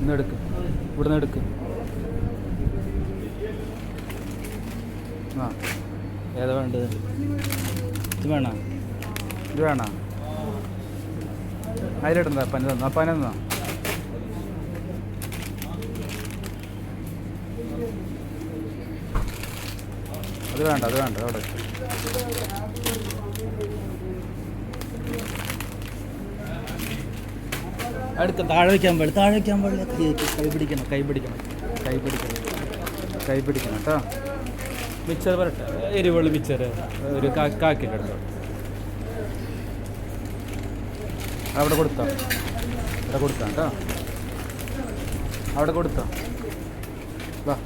ഇന്ന് എടുക്ക്, ഇവിടുന്ന് എടുക്ക്. ആ ഏതാ വേണ്ടത്? ഇത് വേണോ? ഇത് വേണോ? അതിലിടണ്ട. പനി തന്നോ? പനി തന്നോ? അത് വേണ്ട, അത് വേണ്ട. അവിടെ അടുത്ത താഴെ വയ്ക്കാൻ പാടില്ല, താഴെ വയ്ക്കാൻ പാടില്ല. കൈ പിടിക്കണം, കൈ പിടിക്കണം, കൈ പിടിക്കണം, കൈ പിടിക്കണം കേട്ടോ. മിച്ചർ വരട്ടെ, എരിവുള്ള മിച്ചർ ഒരു കാക്കിൻ്റെ അടുത്തോ. അവിടെ കൊടുത്തോ, അവിടെ കൊടുത്താ കേട്ടോ, അവിടെ കൊടുത്തോ. വാ.